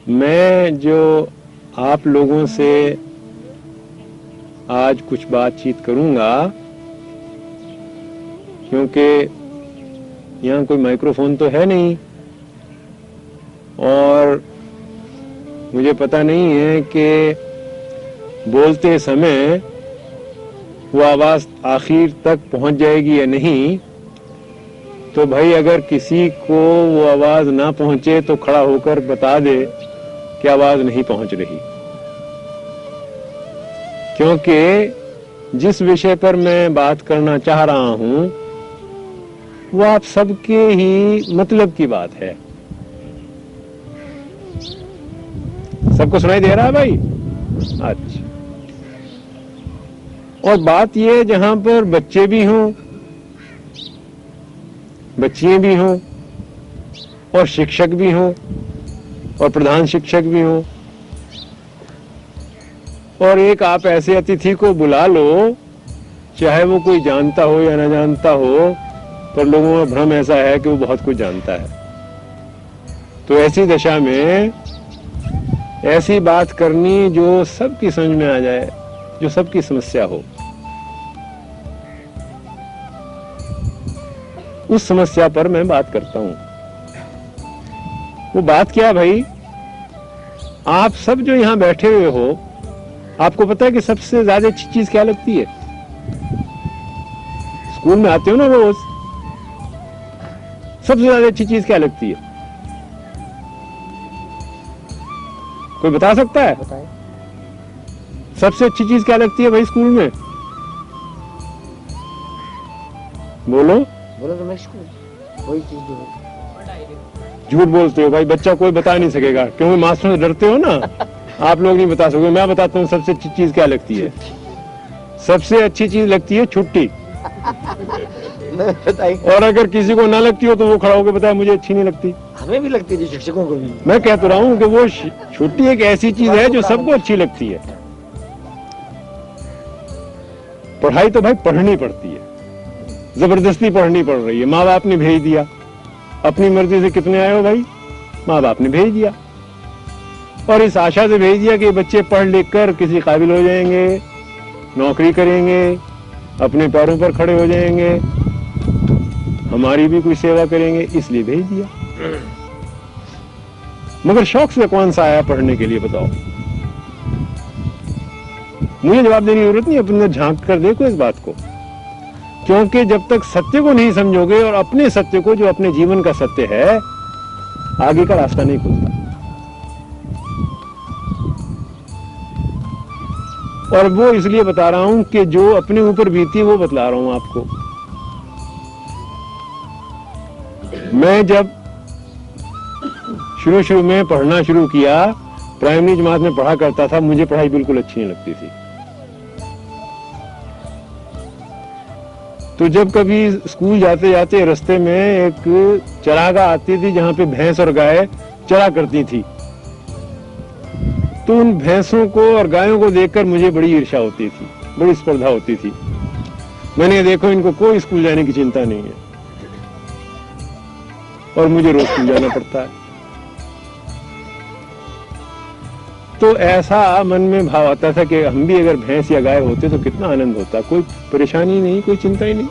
मैं जो आप लोगों से आज कुछ बातचीत करूंगा, क्योंकि यहाँ कोई माइक्रोफोन तो है नहीं और मुझे पता नहीं है कि बोलते समय वो आवाज आखिर तक पहुंच जाएगी या नहीं। तो भाई अगर किसी को वो आवाज ना पहुंचे तो खड़ा होकर बता दे कि आवाज नहीं पहुंच रही, क्योंकि जिस विषय पर मैं बात करना चाह रहा हूं वो आप सबके ही मतलब की बात है। सबको सुनाई दे रहा है भाई? अच्छा। और बात ये, जहां पर बच्चे भी हों, बच्चियां भी हों और शिक्षक भी हों और प्रधान शिक्षक भी हों, और एक आप ऐसे अतिथि को बुला लो, चाहे वो कोई जानता हो या न जानता हो, पर लोगों का भ्रम ऐसा है कि वो बहुत कुछ जानता है। तो ऐसी दशा में ऐसी बात करनी जो सबकी समझ में आ जाए, जो सबकी समस्या हो। उस समस्या पर मैं बात करता हूं। वो बात क्या भाई? आप सब जो यहां बैठे हुए हो, आपको पता है कि सबसे ज्यादा अच्छी चीज क्या लगती है? स्कूल में आते हो ना रोज, सबसे ज्यादा अच्छी चीज क्या लगती है? कोई बता सकता है? बताए। सबसे अच्छी चीज क्या लगती है भाई स्कूल में? बोलो बोलो रमेश को। वही चीज जो झूठ बोलते हो भाई, बच्चा कोई बता नहीं सकेगा, क्योंकि मास्टर से डरते हो ना। आप लोग नहीं बता सकोगे, मैं बताता हूँ सबसे अच्छी चीज क्या लगती है। सबसे अच्छी चीज लगती है छुट्टी। और अगर किसी को ना लगती हो तो वो खड़ा होकर बताए मुझे अच्छी नहीं लगती। हमें भी लगती है, शिक्षकों को भी। मैं कह तो रहा हूँ कि वो छुट्टी एक ऐसी चीज है जो सबको अच्छी लगती है। पढ़ाई तो भाई पढ़नी पड़ती है, जबरदस्ती पढ़नी पड़ रही है। माँ बाप ने भेज दिया, अपनी मर्जी से कितने आए हो भाई? माँ बाप ने भेज दिया, और इस आशा से भेज दिया कि बच्चे पढ़ लिख कर किसी काबिल हो जाएंगे, नौकरी करेंगे, अपने पैरों पर खड़े हो जाएंगे, हमारी भी कोई सेवा करेंगे, इसलिए भेज दिया। मगर शौक से कौन सा आया पढ़ने के लिए, बताओ? मुझे जवाब देने की जरूरत नहीं, अपने झांक कर देखो इस बात को। क्योंकि जब तक सत्य को नहीं समझोगे, और अपने सत्य को जो अपने जीवन का सत्य है, आगे का रास्ता नहीं खुलता। और वो इसलिए बता रहा हूं कि जो अपने ऊपर बीती वो बतला रहा हूं आपको। मैं जब शुरू में पढ़ना शुरू किया, प्राइमरी जमात में पढ़ा करता था, मुझे पढ़ाई बिल्कुल अच्छी नहीं लगती थी। तो जब कभी स्कूल जाते जाते रास्ते में एक चरागाह आती थी जहां पे भैंस और गाय चरा करती थी, तो उन भैंसों को और गायों को देखकर मुझे बड़ी ईर्ष्या होती थी, बड़ी स्पर्धा होती थी। मैंने देखो इनको कोई स्कूल जाने की चिंता नहीं है, और मुझे रोज स्कूल जाना पड़ता है। तो ऐसा मन में भाव आता था कि हम भी अगर भैंस या गाय होते तो कितना आनंद होता, कोई परेशानी नहीं, कोई चिंता ही नहीं।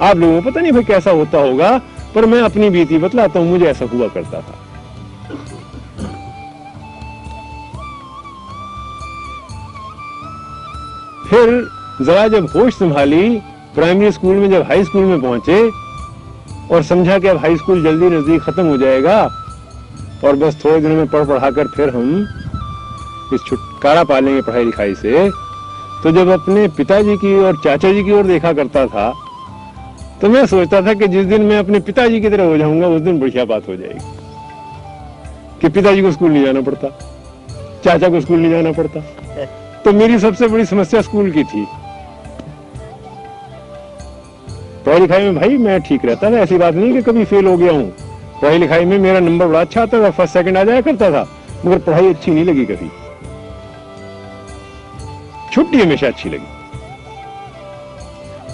आप लोगों को पता नहीं भाई कैसा होता होगा, पर मैं अपनी बीती बतलाता हूं, मुझे ऐसा हुआ करता था। फिर जरा जब होश संभाली, प्राइमरी स्कूल में जब हाई स्कूल में पहुंचे और समझा कि अब हाई स्कूल जल्दी नजदीक खत्म हो जाएगा और बस थोड़े दिनों में पढ़ पढ़ाकर फिर हम इस छुटकारा पालेंगे पढ़ाई लिखाई से, तो जब अपने पिताजी की और चाचा जी की ओर देखा करता था, तो मैं सोचता था कि जिस दिन मैं अपने पिताजी की तरह हो जाऊंगा उस दिन बढ़िया बात हो जाएगी कि पिताजी को स्कूल नहीं जाना पड़ता, चाचा को स्कूल नहीं जाना पड़ता। तो मेरी सबसे बड़ी समस्या स्कूल की थी। पढ़ाई लिखाई में भाई मैं ठीक रहता था, ऐसी बात नहीं कि कभी फेल हो गया हूं। पढ़ाई लिखाई में मेरा नंबर बड़ा अच्छा आता था, फर्स्ट सेकंड आ जाया करता था, मगर पढ़ाई अच्छी नहीं लगी कभी। छुट्टी हमेशा अच्छी लगी,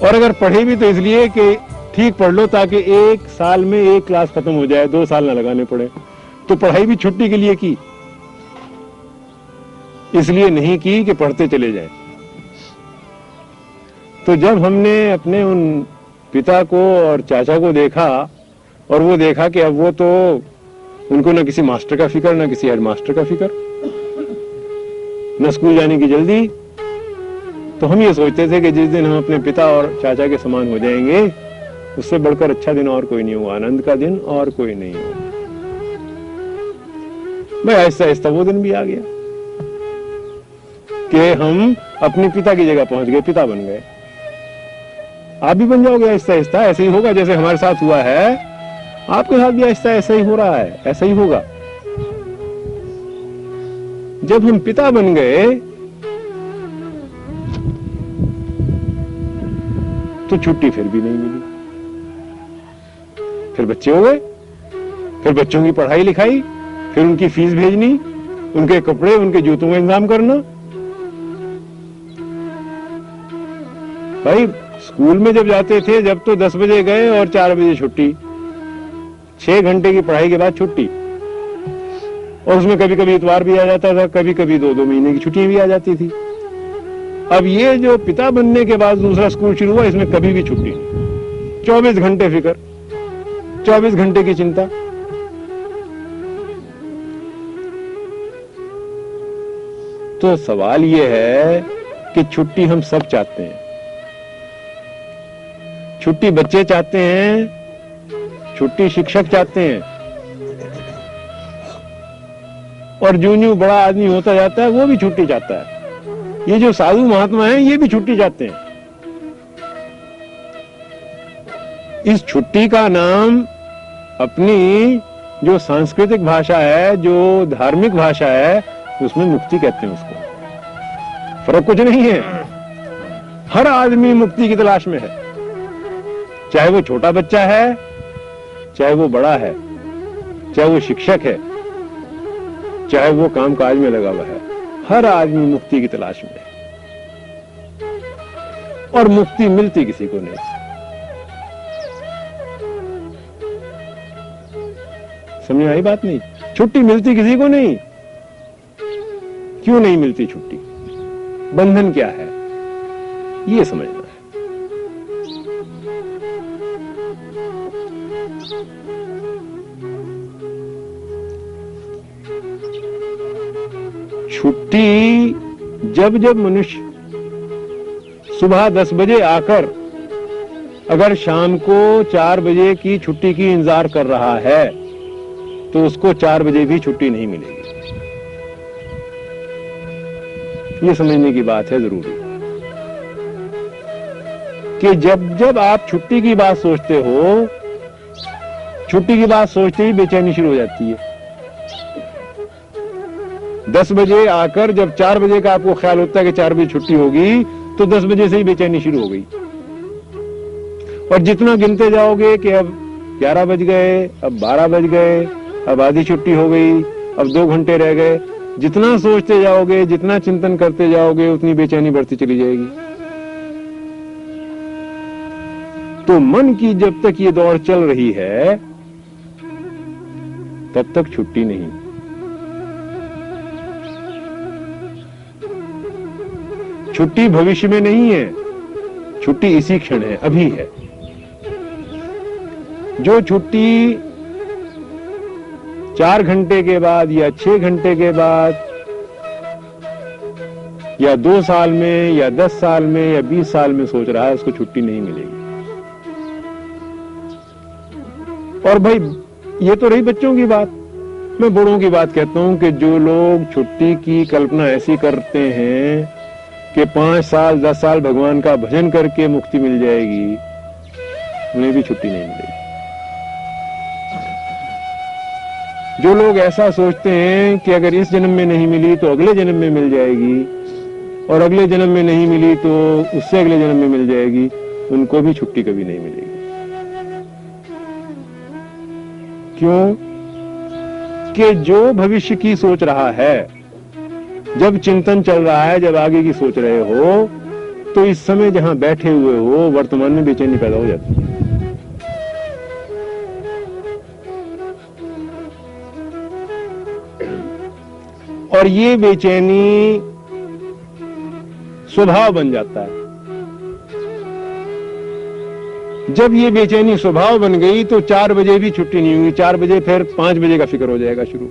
और अगर पढ़े भी तो इसलिए कि ठीक पढ़ लो ताकि एक साल में एक क्लास खत्म हो जाए, 2 साल ना लगाने पड़े। तो पढ़ाई भी छुट्टी के लिए की, इसलिए नहीं की कि पढ़ते चले जाएं। तो जब हमने अपने उन पिता को और चाचा को देखा और वो देखा कि अब वो तो उनको ना किसी मास्टर का फिक्र, ना किसी हेड मास्टर का फिक्र, न स्कूल जाने की जल्दी, तो हम ये सोचते थे कि जिस दिन हम अपने पिता और चाचा के समान हो जाएंगे उससे बढ़कर अच्छा दिन और कोई नहीं हुआ, आनंद का दिन और कोई नहीं हुआ। भाई आहिस्ता आहिस्ता वो दिन भी आ गया कि हम अपने पिता की जगह पहुंच गए, पिता बन गए। आप भी बन जाओगे आहिस्ता आहिस्ता, ऐसे ही होगा जैसे हमारे साथ हुआ है, आपके साथ भी आहिस्ता ऐसा ही हो रहा है, ऐसा ही होगा। जब हम पिता बन गए तो छुट्टी फिर भी नहीं मिली, फिर बच्चे हो गए, फिर बच्चों की पढ़ाई लिखाई, फिर उनकी फीस भेजनी, उनके कपड़े उनके जूतों का इंतजाम करना। भाई स्कूल में जब जाते थे जब तो 10 बजे गए और 4 बजे छुट्टी, 6 घंटे की पढ़ाई के बाद छुट्टी, और उसमें कभी कभी इतवार भी आ जाता था, कभी कभी 2-2 महीने की छुट्टियां भी आ जाती थी। अब ये जो पिता बनने के बाद दूसरा स्कूल शुरू हुआ, इसमें कभी भी छुट्टी नहीं, 24 घंटे फिक्र, 24 घंटे की चिंता। तो सवाल ये है कि छुट्टी हम सब चाहते हैं, छुट्टी बच्चे चाहते हैं, छुट्टी शिक्षक चाहते हैं, और जो बड़ा आदमी होता जाता है वो भी छुट्टी चाहता है। ये जो साधु महात्मा हैं ये भी छुट्टी चाहते हैं। इस छुट्टी का नाम अपनी जो सांस्कृतिक भाषा है, जो धार्मिक भाषा है, उसमें मुक्ति कहते हैं उसको। फर्क कुछ नहीं है, हर आदमी मुक्ति की तलाश में है, चाहे वो छोटा बच्चा है, चाहे वो बड़ा है, चाहे वो शिक्षक है, चाहे वो काम काज में लगा हुआ है, हर आदमी मुक्ति की तलाश में है। और मुक्ति मिलती किसी को नहीं। समझ आई बात? नहीं, छुट्टी मिलती किसी को नहीं। क्यों नहीं मिलती छुट्टी? बंधन क्या है ये समझना है। छुट्टी जब जब मनुष्य सुबह 10 बजे आकर अगर शाम को 4 बजे की छुट्टी की इंतजार कर रहा है तो उसको 4 बजे भी छुट्टी नहीं मिलेगी। ये समझने की बात है जरूरी कि जब जब आप छुट्टी की बात सोचते हो, छुट्टी की बात सोचते ही बेचैनी शुरू हो जाती है। 10 बजे आकर जब 4 बजे का आपको ख्याल होता है कि 4 बजे छुट्टी होगी तो 10 बजे से ही बेचैनी शुरू हो गई। और जितना गिनते जाओगे कि अब 11 बज गए, अब 12 बज गए, अब आधी छुट्टी हो गई, अब 2 घंटे रह गए, जितना सोचते जाओगे, जितना चिंतन करते जाओगे, उतनी बेचैनी बढ़ती चली जाएगी। तो मन की जब तक ये दौड़ चल रही है तब तक छुट्टी नहीं। छुट्टी भविष्य में नहीं है, छुट्टी इसी क्षण है, अभी है। जो छुट्टी 4 घंटे के बाद या 6 घंटे के बाद या 2 साल में या 10 साल में या 20 साल में सोच रहा है, उसको छुट्टी नहीं मिलेगी। और भाई ये तो रही बच्चों की बात, मैं बड़ों की बात कहता हूं कि जो लोग छुट्टी की कल्पना ऐसी करते हैं कि 5 साल 10 साल भगवान का भजन करके मुक्ति मिल जाएगी, उन्हें भी छुट्टी नहीं मिलेगी। जो लोग ऐसा सोचते हैं कि अगर इस जन्म में नहीं मिली तो अगले जन्म में मिल जाएगी, और अगले जन्म में नहीं मिली तो उससे अगले जन्म में मिल जाएगी, उनको भी छुट्टी कभी नहीं मिलेगी। क्यों? कि जो भविष्य की सोच रहा है, जब चिंतन चल रहा है, जब आगे की सोच रहे हो, तो इस समय जहां बैठे हुए हो वर्तमान में बेचैनी पैदा हो जाती है। और ये बेचैनी स्वभाव बन जाता है। जब ये बेचैनी स्वभाव बन गई तो 4 बजे भी छुट्टी नहीं हुई, 4 बजे फिर 5 बजे का फिक्र हो जाएगा शुरू।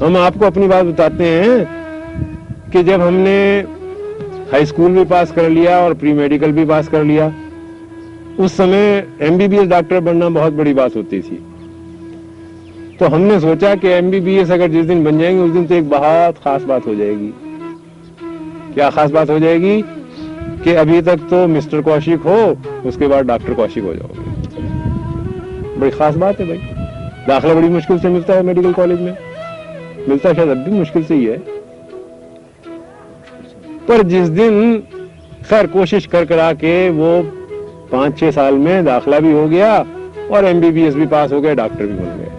हम आपको अपनी बात बताते हैं कि जब हमने हाई स्कूल भी पास कर लिया और प्री मेडिकल भी पास कर लिया, उस समय एमबीबीएस डॉक्टर बनना बहुत बड़ी बात होती थी। तो हमने सोचा कि एमबीबीएस अगर जिस दिन बन जाएंगे उस दिन तो एक बहुत खास बात हो जाएगी। क्या खास बात हो जाएगी कि अभी तक तो मिस्टर कौशिक हो, उसके बाद डॉक्टर कौशिक हो जाओगे। बड़ी खास बात है भाई। दाखिला बड़ी मुश्किल से मिलता है मेडिकल कॉलेज में, मिलता शायद अब भी मुश्किल से ही है, पर जिस दिन खैर कोशिश कर करा के वो 5-6 साल में दाखिला भी हो गया और एमबीबीएस भी पास हो गए, डॉक्टर भी बन गए।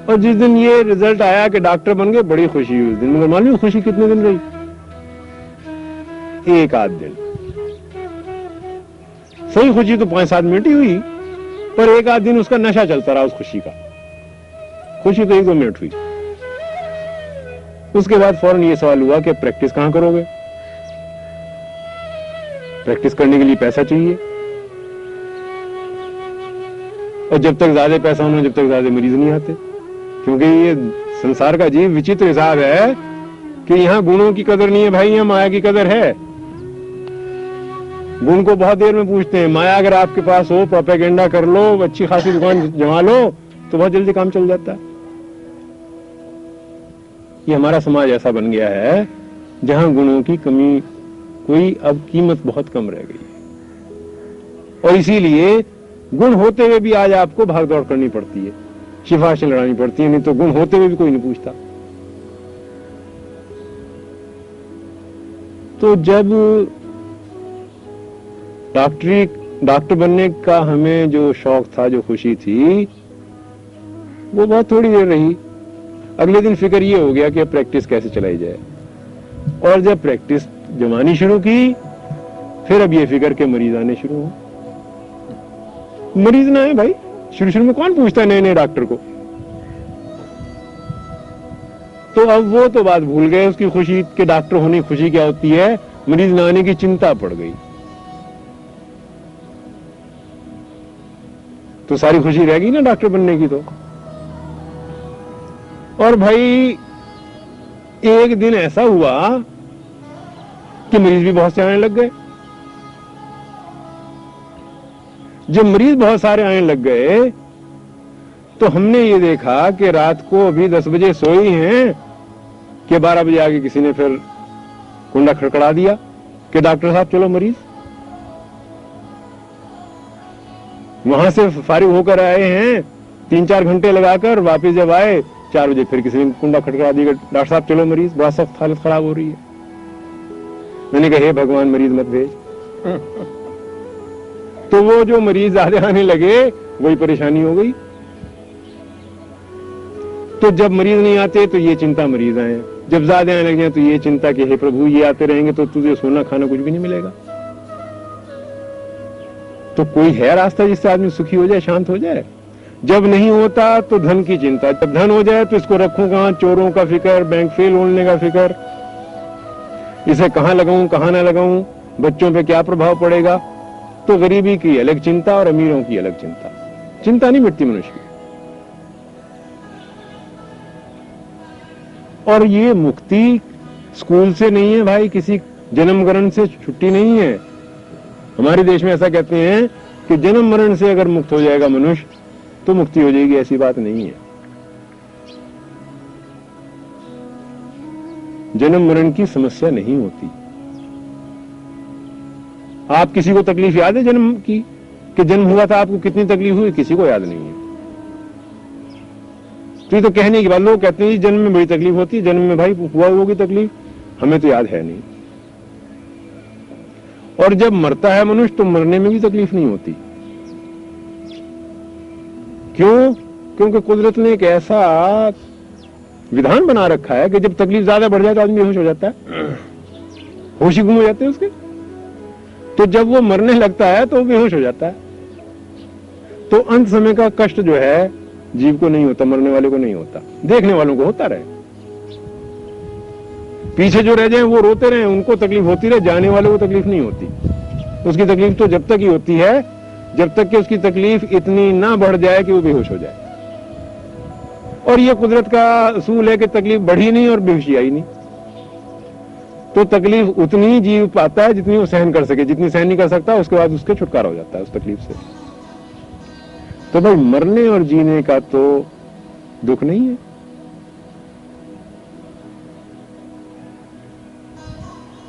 और जिस दिन ये रिजल्ट आया कि डॉक्टर बन गए, बड़ी खुशी हुई उस दिन। मगर मालूम खुशी कितने दिन रही? 1 आध दिन। सही खुशी तो 5-7 मिनट ही हुई, पर 1 आध दिन उसका नशा चलता रहा उस खुशी का। खुशी तो 1-2 मिनट हुई। उसके बाद फौरन ये सवाल हुआ कि प्रैक्टिस कहां करोगे? प्रैक्टिस करने के लिए पैसा चाहिए, और जब तक ज्यादा पैसा होना, जब तक ज्यादा मरीज नहीं आते। क्योंकि ये संसार का जीव विचित्र हिसाब है कि यहां गुणों की कदर नहीं है भाई, यहां माया की कदर है। गुण को बहुत देर में पूछते हैं, माया अगर आपके पास हो, प्रोपेगेंडा कर लो, अच्छी खासी दुकान जमा लो, तो बहुत जल्दी काम चल जाता है। ये हमारा समाज ऐसा बन गया है जहां गुणों की कमी कोई, अब कीमत बहुत कम रह गई है। और इसीलिए गुण होते हुए भी आज आपको भाग दौड़ करनी पड़ती है, सिफारिशें लड़ानी पड़ती है, नहीं तो गुण होते हुए भी कोई नहीं पूछता। तो जब डॉक्टर बनने का हमें जो शौक था, जो खुशी थी, वो बहुत थोड़ी देर रही। अगले दिन फिक्र ये हो गया कि प्रैक्टिस कैसे चलाई जाए। और जब प्रैक्टिस जमानी शुरू की, फिर अब ये फिक्र के मरीज आने शुरू हो। मरीज ना है भाई, शुरू में कौन पूछता है नए नए डॉक्टर को? तो अब वो तो बात भूल गए, उसकी खुशी के डॉक्टर होने की खुशी क्या होती है, मरीज ना आने की चिंता पड़ गई। तो सारी खुशी रह गई ना डॉक्टर बनने की। तो और भाई एक दिन ऐसा हुआ कि मरीज भी बहुत से आने लग गए। जब मरीज बहुत सारे आने लग गए तो हमने ये देखा कि रात को अभी 10 बजे सोई हैं कि 12 बजे आके किसी ने फिर कुंडा खड़खड़ा दिया कि डॉक्टर साहब चलो मरीज। वहां से फारिग होकर आए हैं, 3-4 घंटे लगाकर वापस जब आए 4 बजे फिर किसी ने कुंडा खड़खड़ा दिया, डॉक्टर साहब चलो मरीज, बड़ा सख्त हालत खराब हो रही है। मैंने कहा हे भगवान मरीज मत भेज। तो वो जो मरीज ज्यादा आने लगे वही परेशानी हो गई। तो जब मरीज नहीं आते तो ये चिंता मरीज आए, जब ज्यादा आने लगे तो ये चिंता कि हे प्रभु ये आते रहेंगे तो तुझे सोना खाना कुछ भी नहीं मिलेगा। तो कोई है रास्ता जिससे आदमी सुखी हो जाए, शांत हो जाए? जब नहीं होता तो धन की चिंता, जब धन हो जाए तो इसको रखूं कहां, चोरों का फिक्र, बैंक फेल होने का फिक्र, इसे कहां लगाऊं कहां ना लगाऊं, बच्चों पे क्या प्रभाव पड़ेगा। तो गरीबी की अलग चिंता और अमीरों की अलग चिंता। चिंता नहीं मिटती मनुष्य की। और ये मुक्ति स्कूल से नहीं है भाई, किसी जन्म मरण से छुट्टी नहीं है। हमारे देश में ऐसा कहते हैं कि जन्म मरण से अगर मुक्त हो जाएगा मनुष्य तो मुक्ति हो जाएगी, ऐसी बात नहीं है। जन्म मरण की समस्या नहीं होती। आप किसी को तकलीफ याद है जन्म की, कि जन्म हुआ था आपको कितनी तकलीफ हुई? किसी को याद नहीं है। तो ये तो कहने की बात, लोग कहते हैं जन्म में बड़ी तकलीफ होती है, जन्म में भाई हुआ होगी तकलीफ, हमें तो याद है नहीं। और जब मरता है मनुष्य तो मरने में भी तकलीफ नहीं होती। क्यों? क्योंकि कुदरत ने एक ऐसा विधान बना रखा है कि जब तकलीफ ज्यादा बढ़ जाए तो आदमी बेहोश हो जाता है, होश ही गुम हो जाते हैं उसके। तो जब वो मरने लगता है तो वो बेहोश हो जाता है। तो अंत समय का कष्ट जो है जीव को नहीं होता, मरने वाले को नहीं होता, देखने वालों को होता रहे। पीछे जो रह जाए वो रोते रहे, उनको तकलीफ होती रहे, जाने वाले को तकलीफ नहीं होती। उसकी तकलीफ तो जब तक ही होती है जब तक कि उसकी तकलीफ इतनी ना बढ़ जाए कि वो बेहोश हो जाए। और ये कुदरत का असूल है कि तकलीफ बढ़ी नहीं और बेहोशी आई नहीं। तो तकलीफ उतनी ही जीव पाता है जितनी वो सहन कर सके, जितनी सहन नहीं कर सकता उसके बाद उसके छुटकारा हो जाता है उस तकलीफ से। तो भाई मरने और जीने का तो दुख नहीं है।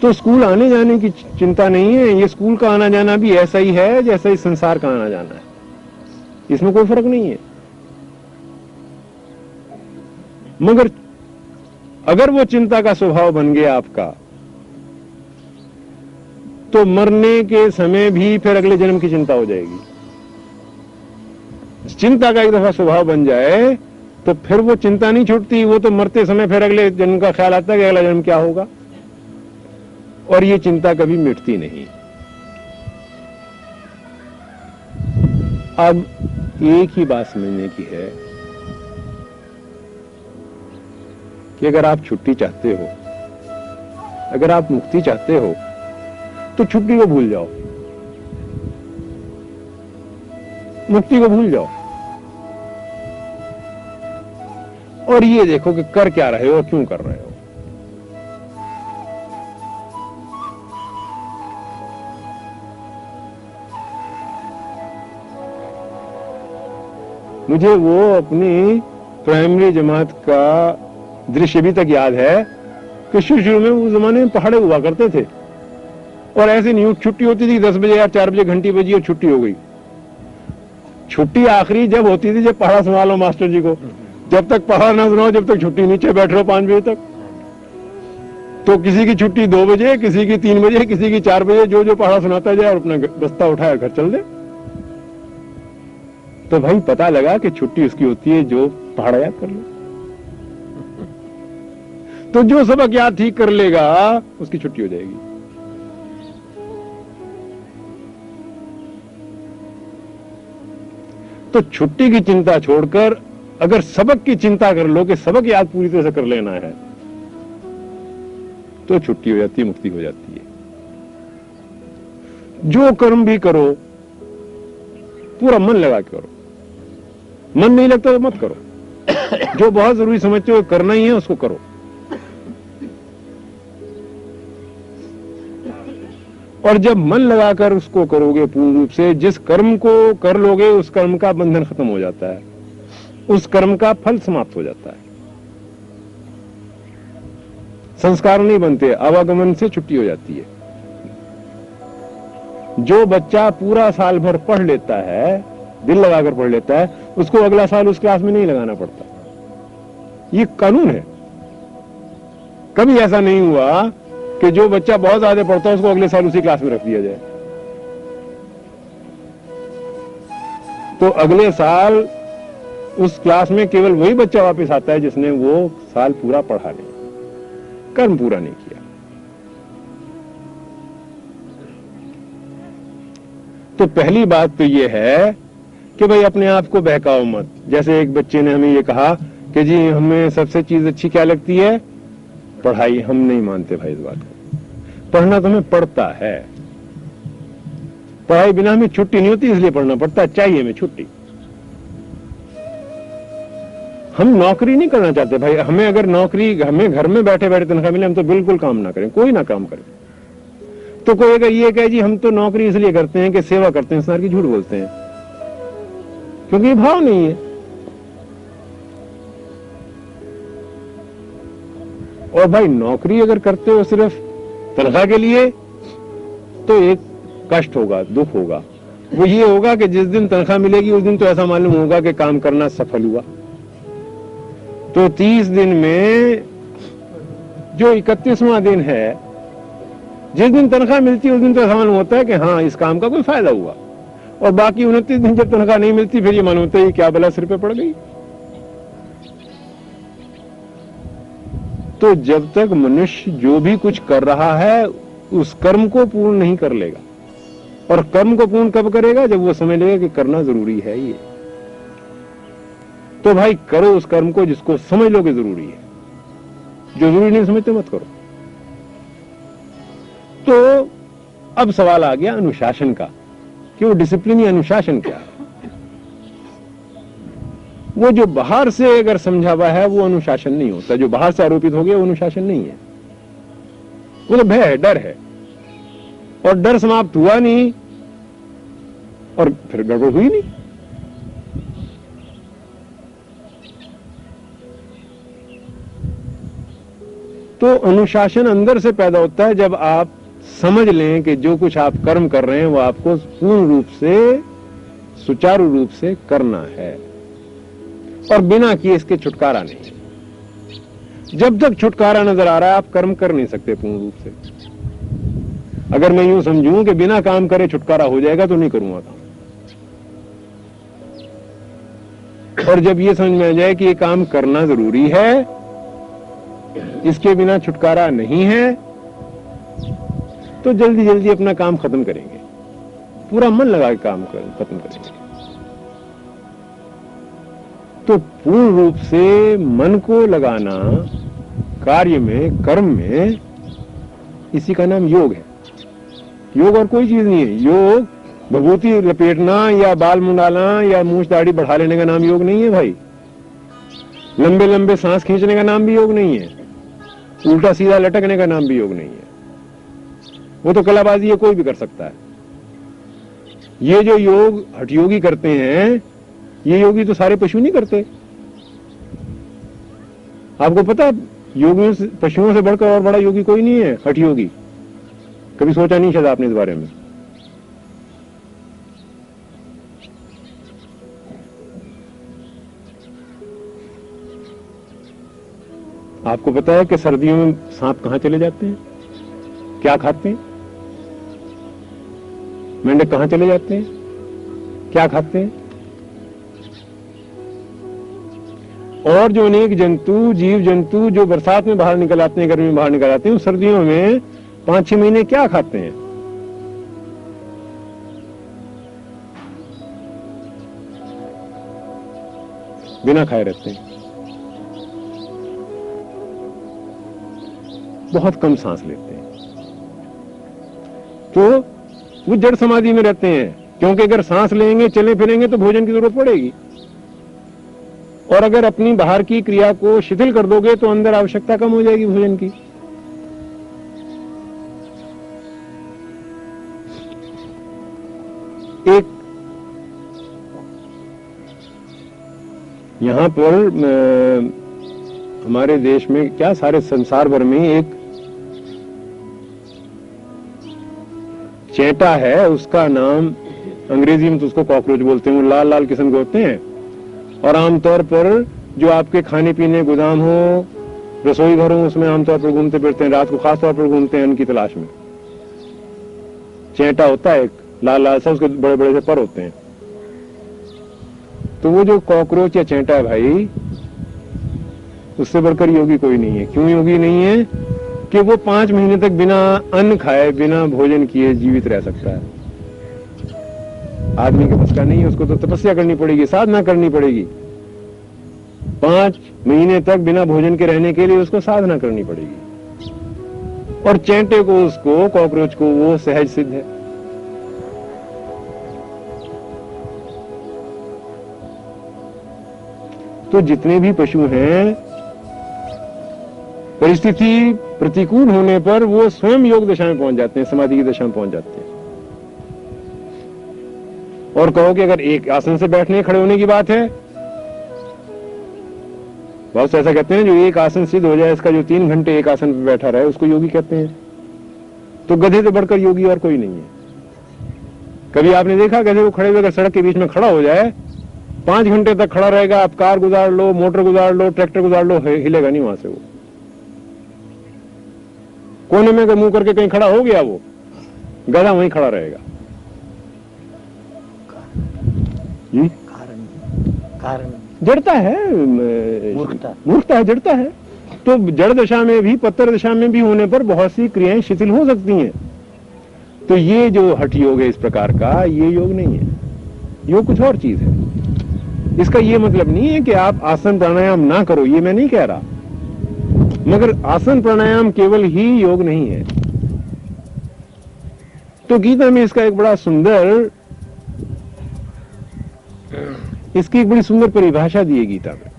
तो स्कूल आने जाने की चिंता नहीं है, ये स्कूल का आना जाना भी ऐसा ही है जैसा इस संसार का आना जाना है, इसमें कोई फर्क नहीं है। मगर अगर वो चिंता का स्वभाव बन गया आपका तो मरने के समय भी फिर अगले जन्म की चिंता हो जाएगी। चिंता का एक दफा स्वभाव बन जाए तो फिर वो चिंता नहीं छूटती, वो तो मरते समय फिर अगले जन्म का ख्याल आता है कि अगला जन्म क्या होगा, और ये चिंता कभी मिटती नहीं। अब एक ही बात समझने की है कि अगर आप छुट्टी चाहते हो, अगर आप मुक्ति चाहते हो तो छुट्टी को भूल जाओ, मुक्ति को भूल जाओ, और ये देखो कि कर क्या रहे हो और क्यों कर रहे हो। मुझे वो अपनी प्राइमरी जमात का दृश्य अभी तक याद है कि शुरू में उस जमाने में पहाड़े हुआ करते थे और ऐसे नहीं छुट्टी होती थी 10 बजे या 4 बजे घंटी बजी और छुट्टी हो गई। छुट्टी आखिरी जब होती थी जब पहाड़ा संभालो मास्टर जी को, जब तक पहाड़ा ना सुनाओ जब तक छुट्टी, नीचे बैठ रहो 5 बजे तक। तो किसी की छुट्टी 2 बजे, किसी की 3 बजे, किसी की 4 बजे, जो जो पहाड़ा सुनाता जाए और अपना बस्ता उठाया घर चल दे। तो भाई पता लगा कि छुट्टी उसकी होती है जो पहाड़ा याद कर ले। तो जो सबक याद ठीक कर लेगा उसकी छुट्टी हो जाएगी। तो छुट्टी की चिंता छोड़कर अगर सबक की चिंता कर लो कि सबक याद पूरी तरह से कर लेना है तो छुट्टी हो जाती है, मुक्ति हो जाती है। जो कर्म भी करो पूरा मन लगा के करो, मन नहीं लगता तो मत करो। जो बहुत जरूरी समझते हो करना ही है उसको करो। और जब मन लगाकर उसको करोगे पूर्ण रूप से, जिस कर्म को कर लोगे उस कर्म का बंधन खत्म हो जाता है, उस कर्म का फल समाप्त हो जाता है, संस्कार नहीं बनते, आवागमन से छुट्टी हो जाती है। जो बच्चा पूरा साल भर पढ़ लेता है, दिल लगाकर पढ़ लेता है, उसको अगला साल उस क्लास में नहीं लगाना पड़ता। ये कानून है। कभी ऐसा नहीं हुआ कि जो बच्चा बहुत ज्यादा पढ़ता है उसको अगले साल उसी क्लास में रख दिया जाए। तो अगले साल उस क्लास में केवल वही बच्चा वापस आता है जिसने वो साल पूरा पढ़ा नहीं, कर्म पूरा नहीं किया। तो पहली बात तो ये है कि भाई अपने आप को बहकाओ मत। जैसे एक बच्चे ने हमें ये कहा कि जी हमें सबसे चीज अच्छी क्या लगती है, पढ़ाई। हम नहीं मानते भाई इस बात को। पढ़ना तो हमें पड़ता है, पढ़ाई बिना हमें छुट्टी नहीं होती, इसलिए पढ़ना पड़ता है, चाहिए हमें छुट्टी। हम नौकरी नहीं करना चाहते भाई। हमें अगर नौकरी, हमें घर में बैठे बैठे तनख्वाह मिले हम तो बिल्कुल काम ना करें, कोई ना काम करें। तो कोई अगर ये कहे जी हम तो नौकरी इसलिए करते हैं कि सेवा करते हैं, संसार की, झूठ बोलते हैं, क्योंकि ये भाव नहीं है। और भाई नौकरी अगर करते हो सिर्फ तनख्वाह के लिए तो एक कष्ट होगा, दुख होगा। वो ये होगा कि जिस दिन तनख्वाह मिलेगी उस दिन तो ऐसा मालूम होगा कि काम करना सफल हुआ। तो 30 दिन में जो 31वां दिन है, जिस दिन तनख्वाह मिलती है उस दिन तो ऐसा मालूम होता है कि हाँ इस काम का कोई फायदा हुआ। और बाकी 29 दिन जब तनख्वाह नहीं मिलती फिर ये मालूम होता है क्या भला सिर पे पड़ गई। तो जब तक मनुष्य जो भी कुछ कर रहा है उस कर्म को पूर्ण नहीं कर लेगा, और कर्म को पूर्ण कब करेगा? जब वो समझ लेगा कि करना जरूरी है ये। तो भाई करो उस कर्म को जिसको समझ लो कि जरूरी है। जो जरूरी नहीं समझते मत करो। तो अब सवाल आ गया अनुशासन का कि वो डिसिप्लिन या अनुशासन क्या है। वो जो बाहर से अगर समझा हुआ है वो अनुशासन नहीं होता। जो बाहर से आरोपित हो गया वो अनुशासन नहीं है, वो तो भय है, डर है। और डर समाप्त हुआ नहीं और फिर गड़बड़ हुई नहीं। तो अनुशासन अंदर से पैदा होता है जब आप समझ लें कि जो कुछ आप कर्म कर रहे हैं वो आपको पूर्ण रूप से, सुचारू रूप से करना है और बिना किए इसके छुटकारा नहीं। जब तक छुटकारा नजर आ रहा है आप कर्म कर नहीं सकते पूर्ण रूप से। अगर मैं यूं समझूं कि बिना काम करे छुटकारा हो जाएगा तो नहीं करूंगा काम। और जब ये समझ में आ जाए कि ये काम करना जरूरी है, इसके बिना छुटकारा नहीं है, तो जल्दी जल्दी अपना काम खत्म करेंगे, पूरा मन लगा के काम खत्म करेंगे। तो पूर्ण रूप से मन को लगाना कार्य में, कर्म में, इसी का नाम योग है। योग और कोई चीज नहीं है। योग भभूति लपेटना या बाल मुंडाना या मूछ दाढ़ी बढ़ा लेने का नाम योग नहीं है भाई। लंबे लंबे सांस खींचने का नाम भी योग नहीं है। उल्टा सीधा लटकने का नाम भी योग नहीं है। वो तो कलाबाजी है, कोई भी कर सकता है। ये जो योग हठयोगी करते हैं, ये योगी तो सारे पशु नहीं करते। आपको पता, योगियों से, पशुओं से बढ़कर और बड़ा योगी कोई नहीं है, हठयोगी। कभी सोचा नहीं शायद आपने इस बारे में। आपको पता है कि सर्दियों में सांप कहां चले जाते हैं, क्या खाते हैं? मेंढक कहां चले जाते हैं, क्या खाते हैं? और जो अनेक जंतु, जीव जंतु जो बरसात में बाहर निकल आते हैं, गर्मी में बाहर निकल आते हैं, सर्दियों में 5-6 महीने क्या खाते हैं? बिना खाए रहते हैं। बहुत कम सांस लेते हैं। तो वो जड़ समाधि में रहते हैं, क्योंकि अगर सांस लेंगे, चले फिरेंगे तो भोजन की जरूरत पड़ेगी। और अगर अपनी बाहर की क्रिया को शिथिल कर दोगे तो अंदर आवश्यकता कम हो जाएगी भोजन की। एक यहां पर हमारे देश में क्या, सारे संसार भर में एक चेटा है, उसका नाम अंग्रेजी में तो उसको कॉकरोच बोलते हैं। वो लाल लाल किस्म के होते हैं और आमतौर पर जो आपके खाने पीने गोदाम हो, रसोई घर हो, उसमें आमतौर पर घूमते फिरते हैं। रात को खास तौर पर घूमते हैं उनकी तलाश में। चेटा होता है एक लाल लाल सा, उसके बड़े बड़े से पर होते हैं। तो वो जो कॉकरोच या चेटा है भाई, उससे बढ़कर योगी कोई नहीं है। क्यों योगी नहीं है? कि वो 5 महीने तक बिना अन्न खाए, बिना भोजन किए जीवित रह सकता है। आदमी के बस का नहीं है, उसको तो तपस्या करनी पड़ेगी, साधना करनी पड़ेगी। 5 महीने तक बिना भोजन के रहने के लिए उसको साधना करनी पड़ेगी। और चेंटे को, उसको कॉकरोच को, वो सहज सिद्ध है। तो जितने भी पशु हैं, परिस्थिति प्रतिकूल होने पर वो स्वयं योग दशा में पहुंच जाते हैं, समाधि की दशा में पहुंच जाते हैं। और कहो कि अगर एक आसन से बैठने खड़े होने की बात है, बहुत से ऐसा कहते हैं जो एक आसन सिद्ध हो जाए, इसका जो 3 घंटे एक आसन पर बैठा रहे, उसको योगी कहते हैं। तो गधे से बढ़कर योगी और कोई नहीं है। कभी आपने देखा गधे को खड़े हुए अगर सड़क के बीच में खड़ा हो जाए, 5 घंटे तक खड़ा रहेगा। आप कार गुजार लो, मोटर गुजार लो, ट्रैक्टर गुजार लो, हिलेगा नहीं वहां से। वो कोने में अगर मुंह करके कहीं खड़ा हो गया, वो गधा वहीं खड़ा रहेगा। कारण जड़ता है, मूर्खता है, जड़ता है। तो जड़ दशा में भी, पत्थर दशा में भी होने पर बहुत सी क्रियाएं शिथिल हो सकती हैं। तो ये जो हठ योग है इस प्रकार का, ये योग नहीं है, योग कुछ और चीज है। इसका ये मतलब नहीं है कि आप आसन प्राणायाम ना करो, ये मैं नहीं कह रहा, मगर आसन प्राणायाम केवल ही योग नहीं है। तो गीता में इसका एक बड़ा सुंदर, इसकी एक बड़ी सुंदर परिभाषा दी है गीता में।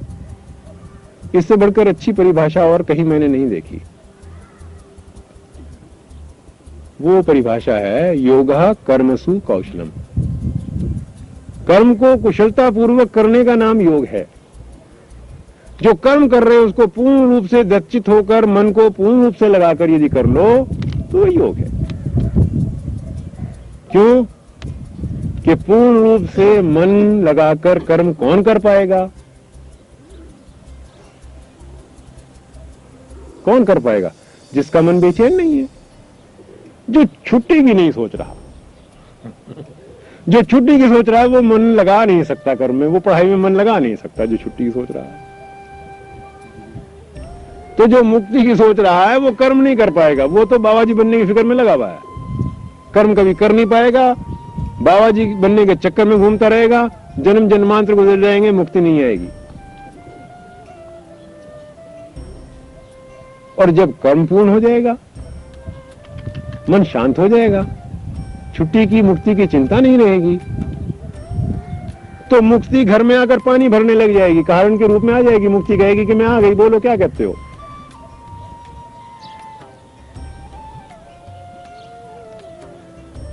इससे बढ़कर अच्छी परिभाषा और कहीं मैंने नहीं देखी। वो परिभाषा है योगः कर्मसु कौशलम। कर्म को कुशलता पूर्वक करने का नाम योग है। जो कर्म कर रहे हो उसको पूर्ण रूप से दक्षित होकर, मन को पूर्ण रूप से लगाकर यदि कर लो तो वो योग है। क्यों कि पूर्ण रूप से मन लगाकर कर्म कौन कर पाएगा? कौन कर पाएगा? जिसका मन बेचैन नहीं है, जो छुट्टी की नहीं सोच रहा। जो छुट्टी की सोच रहा है वो मन लगा नहीं सकता कर्म में, वो पढ़ाई में मन लगा नहीं सकता जो छुट्टी की सोच रहा है। तो जो मुक्ति की सोच रहा है वो कर्म नहीं कर पाएगा, वो तो बाबा जी बनने की फिक्र में लगा हुआ है, कर्म कभी कर नहीं पाएगा, बाबा जी बनने के चक्कर में घूमता रहेगा, जन्म जन्मांतर गुजर जाएंगे, मुक्ति नहीं आएगी। और जब कर्म पूर्ण हो जाएगा, मन शांत हो जाएगा, छुट्टी की मुक्ति की चिंता नहीं रहेगी, तो मुक्ति घर में आकर पानी भरने लग जाएगी, कारण के रूप में आ जाएगी। मुक्ति कहेगी कि मैं आ गई, बोलो क्या कहते हो।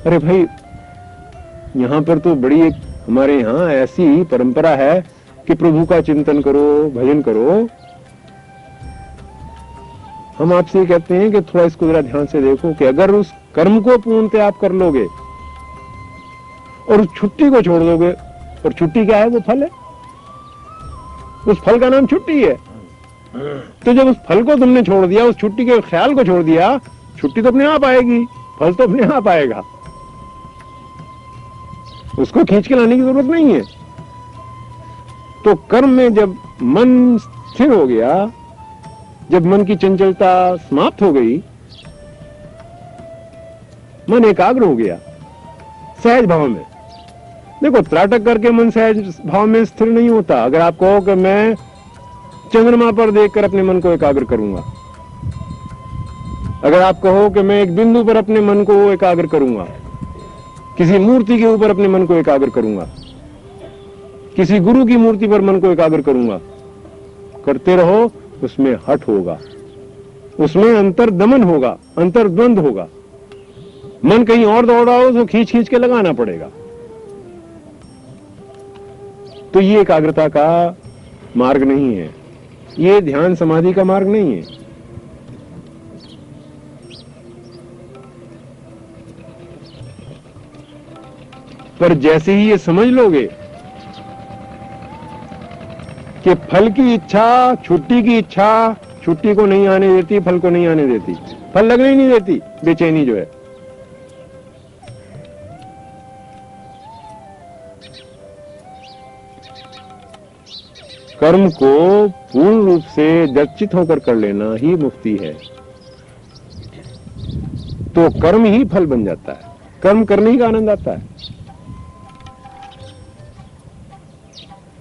अरे भाई, यहां पर तो बड़ी एक हमारे यहां ऐसी परंपरा है कि प्रभु का चिंतन करो, भजन करो। हम आपसे कहते हैं कि थोड़ा इसको जरा ध्यान से देखो कि अगर उस कर्म को पूर्णतः आप कर लोगे और उस छुट्टी को छोड़ दोगे, और छुट्टी क्या है? वो फल है, उस फल का नाम छुट्टी है। तो जब उस फल को तुमने छोड़ दिया, उस छुट्टी के ख्याल को छोड़ दिया, छुट्टी तो अपने आप आएगी, फल तो अपने आप आएगा, उसको खींच के लाने की जरूरत नहीं है। तो कर्म में जब मन स्थिर हो गया, जब मन की चंचलता समाप्त हो गई, मन एकाग्र हो गया सहज भाव में। देखो, त्राटक करके मन सहज भाव में स्थिर नहीं होता। अगर आप कहो कि मैं चंद्रमा पर देखकर अपने मन को एकाग्र करूंगा, अगर आप कहो कि मैं एक बिंदु पर अपने मन को एकाग्र करूंगा, किसी मूर्ति के ऊपर अपने मन को एकाग्र करूंगा, किसी गुरु की मूर्ति पर मन को एकाग्र करूंगा, करते रहो, उसमें हठ होगा, उसमें अंतर्दमन होगा, अंतर्द्वंद होगा। मन कहीं और दौड़ रहा हो तो खींच खींच के लगाना पड़ेगा। तो ये एकाग्रता का मार्ग नहीं है, ये ध्यान समाधि का मार्ग नहीं है। पर जैसे ही ये समझ लोगे कि फल की इच्छा, छुट्टी की इच्छा छुट्टी को नहीं आने देती, फल को नहीं आने देती, फल लगने ही नहीं देती, बेचैनी जो है, कर्म को पूर्ण रूप से दक्षित होकर कर लेना ही मुक्ति है। तो कर्म ही फल बन जाता है, कर्म करने ही का आनंद आता है।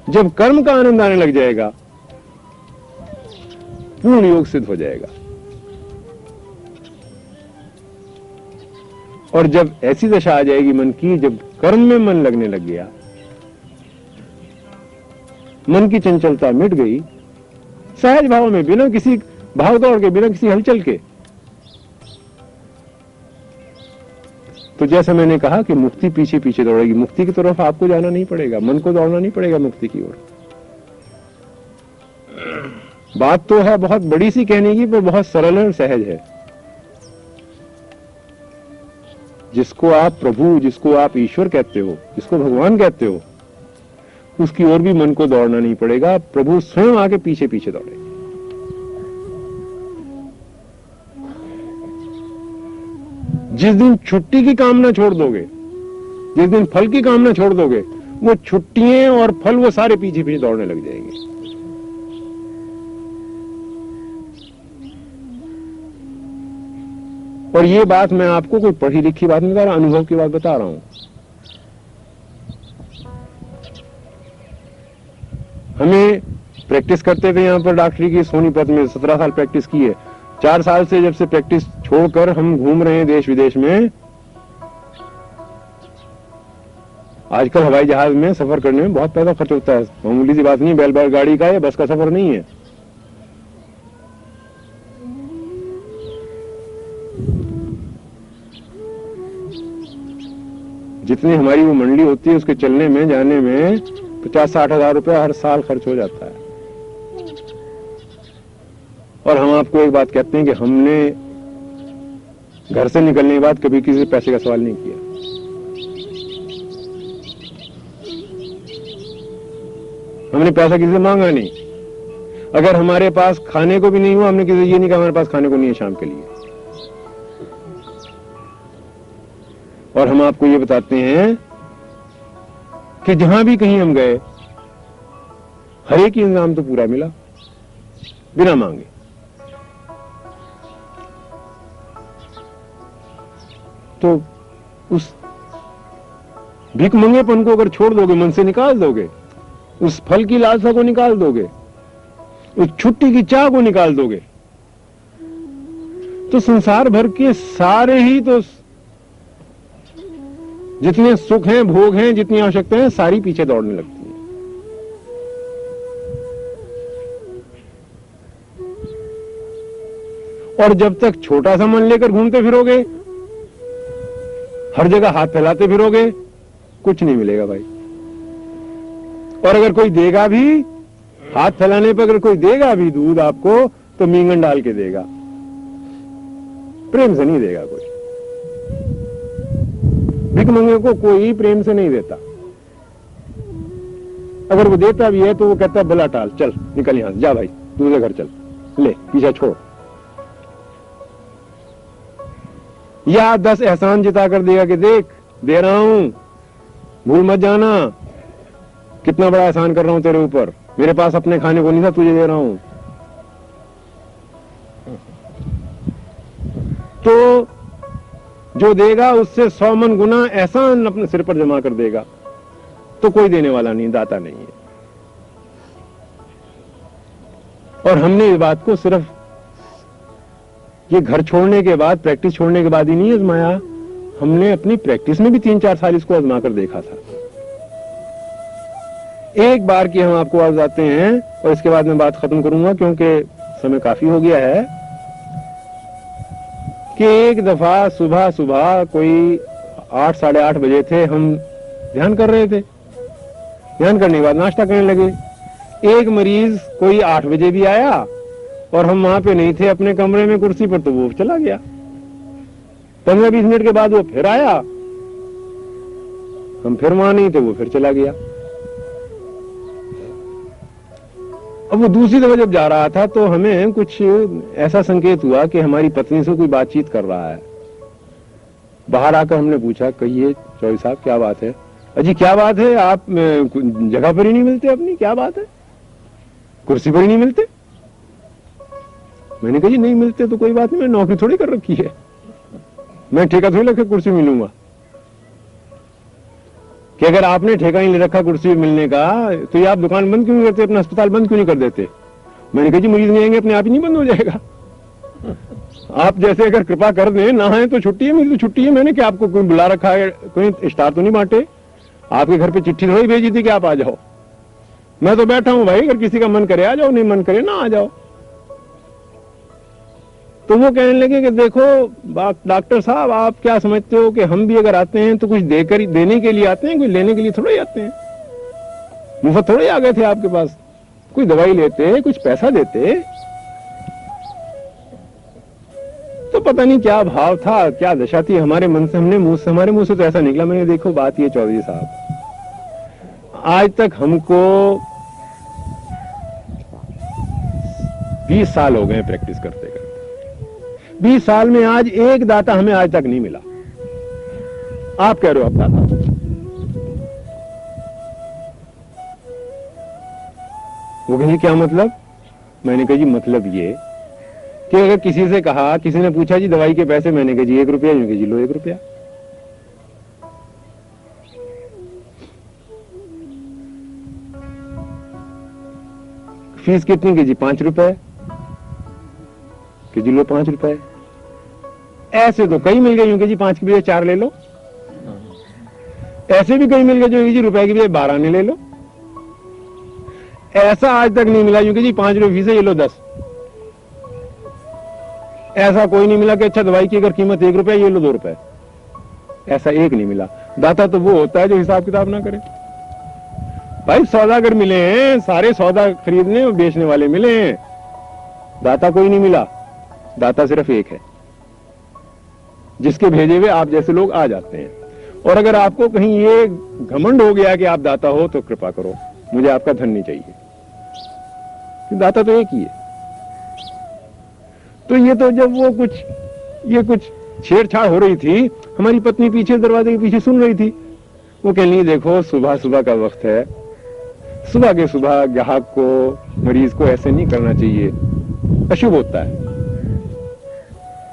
जब कर्म का आनंद आने लग जाएगा, पूर्ण योग सिद्ध हो जाएगा। और जब ऐसी दशा आ जाएगी मन की, जब कर्म में मन लगने लग गया, मन की चंचलता मिट गई, सहज भाव में, बिना किसी भाव दौड़ के, बिना किसी हलचल के, तो जैसा मैंने कहा कि मुक्ति पीछे पीछे दौड़ेगी। मुक्ति की तरफ आपको जाना नहीं पड़ेगा, मन को दौड़ना नहीं पड़ेगा मुक्ति की ओर। बात तो है बहुत बड़ी सी कहने की, पर बहुत सरल और सहज है। जिसको आप प्रभु, जिसको आप ईश्वर कहते हो, जिसको भगवान कहते हो, उसकी ओर भी मन को दौड़ना नहीं पड़ेगा, प्रभु स्वयं आके पीछे पीछे दौड़ेगा। जिस दिन छुट्टी की कामना छोड़ दोगे, जिस दिन फल की कामना छोड़ दोगे, वो छुट्टियां और फल वो सारे पीछे पीछे दौड़ने लग जाएंगे। और ये बात मैं आपको कोई पढ़ी लिखी बात नहीं बता रहा, अनुभव की बात बता रहा हूं। हमें प्रैक्टिस करते थे यहां पर डॉक्टरी की सोनीपत में, 17 साल प्रैक्टिस की है। 4 साल से जब से प्रैक्टिस छोड़कर हम घूम रहे हैं देश विदेश में। आजकल हवाई जहाज में सफर करने में बहुत पैसा खर्च होता है, मामूली सी बात नहीं, बैल गाड़ी का या बस का सफर नहीं है। जितनी हमारी वो मंडली होती है उसके चलने में जाने में 50-60 हजार रुपया हर साल खर्च हो जाता है। और हम आपको एक बात कहते हैं कि हमने घर से निकलने के बाद कभी किसी से पैसे का सवाल नहीं किया। हमने पैसा किसी से मांगा नहीं। अगर हमारे पास खाने को भी नहीं हुआ, हमने किसी से ये नहीं कहा हमारे पास खाने को नहीं है शाम के लिए। और हम आपको ये बताते हैं कि जहां भी कहीं हम गए, हर एक इंतजाम तो पूरा मिला बिना मांगे। तो उस भीख मंगेपन को अगर छोड़ दोगे, मन से निकाल दोगे, उस फल की लालसा को निकाल दोगे, उस छुट्टी की चाह को निकाल दोगे, तो संसार भर के सारे ही तो जितने सुख हैं, भोग हैं, जितनी आवश्यकता है, सारी पीछे दौड़ने लगती है। और जब तक छोटा सा मन लेकर घूमते फिरोगे, हर जगह हाथ फैलाते फिरोगे, कुछ नहीं मिलेगा भाई। और अगर कोई देगा भी, हाथ फैलाने पर अगर कोई देगा भी दूध आपको, तो मींगन डाल के देगा, प्रेम से नहीं देगा कोई। भीख मंगे को कोई प्रेम से नहीं देता। अगर वो देता भी है तो वो कहता है बला टाल, चल निकल यहां से, जा भाई दूसरे घर चल, ले पीछा छोड़। या 10 एहसान जिता कर देगा कि देख दे रहा हूं, भूल मत जाना, कितना बड़ा एहसान कर रहा हूं तेरे ऊपर, मेरे पास अपने खाने को नहीं था, तुझे दे रहा हूं। तो जो देगा उससे 100 मन गुना एहसान अपने सिर पर जमा कर देगा। तो कोई देने वाला नहीं, दाता नहीं है। और हमने इस बात को सिर्फ ये घर छोड़ने के बाद, प्रैक्टिस छोड़ने के बाद ही नहीं आजमाया, हमने अपनी प्रैक्टिस में भी 3-4 साल इसको आजमा कर देखा था। एक बार की हम आपको आज बताते हैं और इसके बाद मैं बात खत्म करूंगा क्योंकि समय काफी हो गया है। कि एक दफा सुबह सुबह कोई 8-8:30 बजे थे, हम ध्यान कर रहे थे। ध्यान करने के बाद नाश्ता करने लगे। एक मरीज कोई 8 बजे भी आया और हम वहां पे नहीं थे अपने कमरे में कुर्सी पर, तो वो चला गया। 15-20 मिनट के बाद वो फिर आया, हम फिर वहां नहीं थे, वो फिर चला गया। अब वो दूसरी दफा जब जा रहा था तो हमें कुछ ऐसा संकेत हुआ कि हमारी पत्नी से कोई बातचीत कर रहा है। बाहर आकर हमने पूछा, कहिए चौधरी साहब क्या बात है? अजी क्या बात है, आप जगह पर ही नहीं मिलते अपनी, क्या बात है, कुर्सी पर ही नहीं मिलते? मैंने कहा जी नहीं मिलते तो कोई बात नहीं, मैं नौकरी थोड़ी कर रखी है, मैं ठेका थोड़ी लेकर कुर्सी मिलूंगा। कि अगर आपने ठेका ही ले रखा कुर्सी मिलने का, तो ये आप दुकान बंद क्यों नहीं करते, अपना अस्पताल बंद क्यों नहीं कर देते? मैंने कहा जी मरीज नहीं आएंगे, अपने आप ही नहीं बंद हो जाएगा। आप जैसे अगर कृपा कर दें, ना है तो छुट्टी है, मेरी तो छुट्टी है। मैंने क्या आपको कोई बुला रखा है, कोई स्टार तो नहीं बांटे, आपके घर पे चिट्ठी थोड़ी भेजी थी कि आप आ जाओ। मैं तो बैठा हूं भाई, अगर किसी का मन करे आ जाओ, नहीं मन करे ना आ जाओ। तो वो कहने लगे कि देखो डॉक्टर साहब, आप क्या समझते हो कि हम भी अगर आते हैं तो कुछ देकर देने के लिए आते हैं, कोई लेने के लिए थोड़े आते हैं। मुफ्त थोड़े आ गए थे आपके पास, कोई दवाई लेते, कुछ पैसा देते। तो पता नहीं क्या भाव था, क्या दशा थी हमारे मन से, हमारे मुंह से तो ऐसा निकला। मैंने देखो बात ये चौधरी साहब, आज तक हमको 20 साल हो गए प्रैक्टिस करते करते। 20 साल में आज एक दाता हमें आज तक नहीं मिला। आप कह रहे हो अब दाता, वो कहिए क्या मतलब? मैंने कहा जी मतलब ये कि अगर किसी से कहा, किसी ने पूछा जी दवाई के पैसे, मैंने कहा जी 1 रुपया, यूं कि जी लो 1 रुपया। फीस कितनी की जी 5 रुपए, कि जी लो 5 रुपए। ऐसे तो कई मिल गए, यूं कि जी 5 की बजाय 4 ले लो। ऐसे भी कई मिल गए जो जी रुपए की बजाय 12 ने ले लो। ऐसा आज तक नहीं मिला यूं कि जी 5 रुपए फीस है, ये लो 10। ऐसा कोई नहीं मिला कि अच्छा दवाई की अगर कीमत 1 रुपया, ये लो 2 रुपए। ऐसा एक नहीं मिला। दाता तो वो होता है जो हिसाब किताब ना करे। भाई सौदागर मिले हैं, सारे सौदा खरीदने और बेचने वाले मिले हैं, दाता कोई नहीं मिला। दाता सिर्फ एक है, जिसके भेजे हुए आप जैसे लोग आ जाते हैं। और अगर आपको कहीं ये घमंड हो गया कि आप दाता हो, तो कृपा करो, मुझे आपका धन नहीं चाहिए, कि दाता तो एक ही है। तो ये तो जब वो कुछ छेड़छाड़ हो रही थी, हमारी पत्नी पीछे दरवाजे के पीछे सुन रही थी। वो कह रही देखो सुबह सुबह का वक्त है, सुबह के सुबह ग्राहक को, मरीज को ऐसे नहीं करना चाहिए, अशुभ होता है।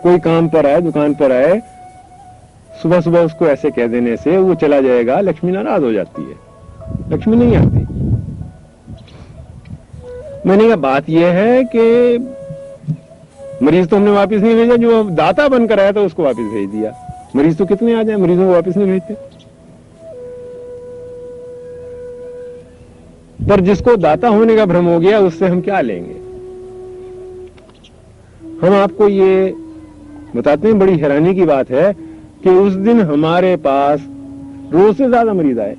कोई काम पर आए, दुकान पर आए, सुबह सुबह उसको ऐसे कह देने से वो चला जाएगा, लक्ष्मी नाराज हो जाती है, लक्ष्मी नहीं आती। मैंने कहा बात यह है कि मरीज तो हमने वापस नहीं भेजा, जो दाता बनकर आया था उसको वापस भेज दिया। मरीज तो कितने आ जाए, मरीजों को वापस नहीं भेजते। पर जिसको दाता होने का भ्रम हो गया, उससे हम क्या लेंगे। हम आपको ये बताते हैं, बड़ी हैरानी की बात है कि उस दिन हमारे पास रोज से ज्यादा मरीज आए,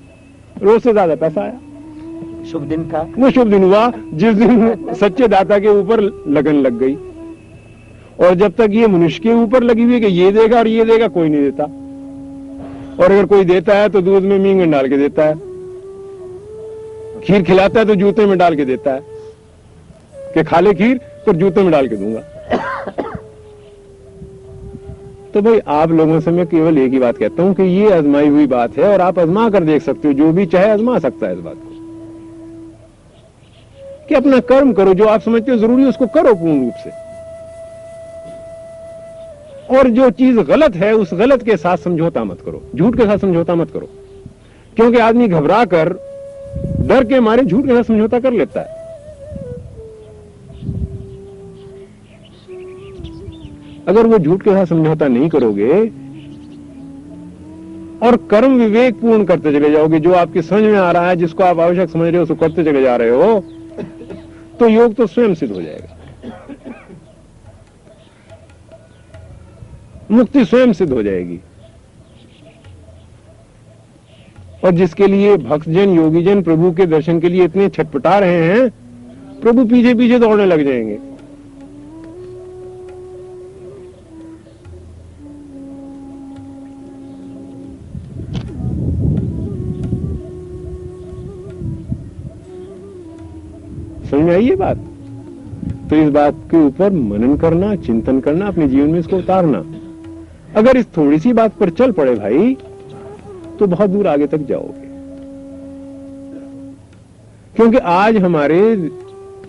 रोज से ज्यादा पैसा आया। शुभ दिन था, वो शुभ दिन हुआ जिस दिन सच्चे दाता के ऊपर लगन लग गई। और जब तक ये मनुष्य के ऊपर लगी हुई है कि ये देगा और ये देगा, कोई नहीं देता। और अगर कोई देता है तो दूध में मींगन डाल के देता है, खीर खिलाता है तो जूते में डाल के देता है कि खा ले खीर, पर जूते में डाल के दूंगा। तो भाई आप लोगों से मैं केवल एक ही बात कहता हूं कि ये आजमाई हुई बात है, और आप आजमा कर देख सकते हो, जो भी चाहे आजमा सकता है इस बात को, कि अपना कर्म करो, जो आप समझते हो जरूरी उसको करो पूर्ण रूप से। और जो चीज गलत है उस गलत के साथ समझौता मत करो, झूठ के साथ समझौता मत करो, क्योंकि आदमी घबरा कर डर के मारे झूठ के साथ समझौता कर लेता है। अगर वो झूठ के साथ समझौता नहीं करोगे और कर्म विवेक पूर्ण करते चले जाओगे, जो आपकी समझ में आ रहा है, जिसको आप आवश्यक समझ रहे हो, उसको करते चले जा रहे हो, तो योग तो स्वयं सिद्ध हो जाएगा, मुक्ति स्वयं सिद्ध हो जाएगी। और जिसके लिए भक्तजन, योगीजन प्रभु के दर्शन के लिए इतने छटपटा रहे हैं, प्रभु पीछे पीछे दौड़ने लग जाएंगे। समझ में आई ये बात? तो इस बात के ऊपर मनन करना, चिंतन करना, अपने जीवन में इसको उतारना। अगर इस थोड़ी सी बात पर चल पड़े भाई, तो बहुत दूर आगे तक जाओगे। क्योंकि आज हमारे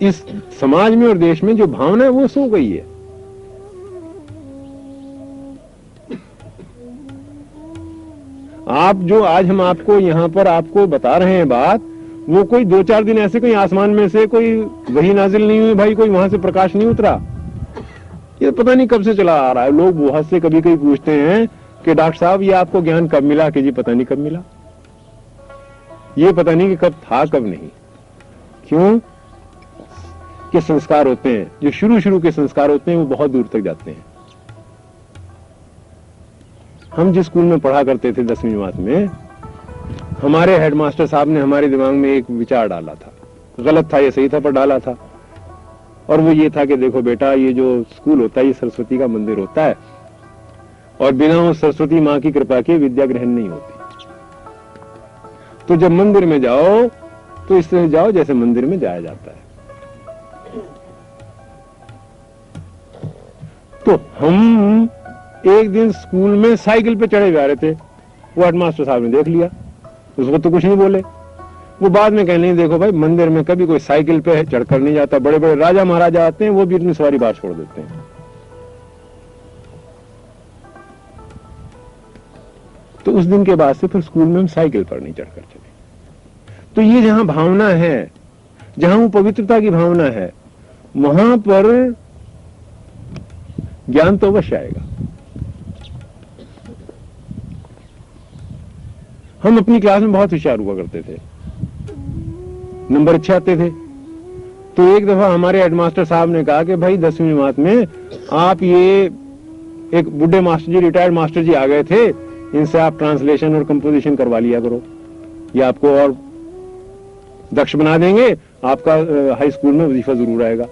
इस समाज में और देश में जो भावना है वो सो गई है। आप जो आज हम आपको यहां पर आपको बता रहे हैं बात, वो कोई 2-4 दिन ऐसे कोई आसमान में से कोई वही नाजिल नहीं हुई भाई, कोई वहां से प्रकाश नहीं उतरा। ये पता नहीं कब से चला आ रहा है। लोग बहुत से कभी कभी पूछते हैं कि डॉक्टर साहब ये आपको ज्ञान कब मिला, कि जी पता नहीं कब मिला, ये पता नहीं कि कब था कब नहीं। क्यों? कि संस्कार होते हैं, जो शुरू के संस्कार होते हैं वो बहुत दूर तक जाते हैं। हम जिस स्कूल में पढ़ा करते थे 10वीं जमात में, हमारे हेडमास्टर साहब ने हमारे दिमाग में एक विचार डाला था, गलत था ये सही था पर डाला था, और वो ये था कि देखो बेटा, ये जो स्कूल होता है ये सरस्वती का मंदिर होता है, और बिना उस सरस्वती मां की कृपा के विद्या ग्रहण नहीं होती। तो जब मंदिर में जाओ तो इस तरह जाओ जैसे मंदिर में जाया जाता है। तो हम एक दिन स्कूल में साइकिल पे चढ़े जा रहे थे, वो हेडमास्टर साहब ने देख लिया, उसको तो कुछ नहीं बोले। वो बाद में कहने देखो भाई, मंदिर में कभी कोई साइकिल पे चढ़कर नहीं जाता, बड़े बड़े राजा महाराजा आते हैं वो भी अपनी सवारी बाहर छोड़ देते हैं। तो उस दिन के बाद से फिर स्कूल में हम साइकिल पर नहीं चढ़कर चले। तो ये जहां भावना है, जहां वो पवित्रता की भावना है, वहां पर ज्ञान तो अवश्य आएगा। हम अपनी क्लास में बहुत होशियार हुआ करते थे, नंबर अच्छे आते थे। तो एक दफा हमारे हेडमास्टर साहब ने कहा कि भाई 10वीं जमात में आप ये, एक बुढ़े मास्टर जी, रिटायर्ड मास्टर जी आ गए थे, इनसे आप ट्रांसलेशन और कंपोजिशन करवा लिया करो, ये आपको और दक्ष बना देंगे, आपका हाई स्कूल में वजीफा जरूर आएगा।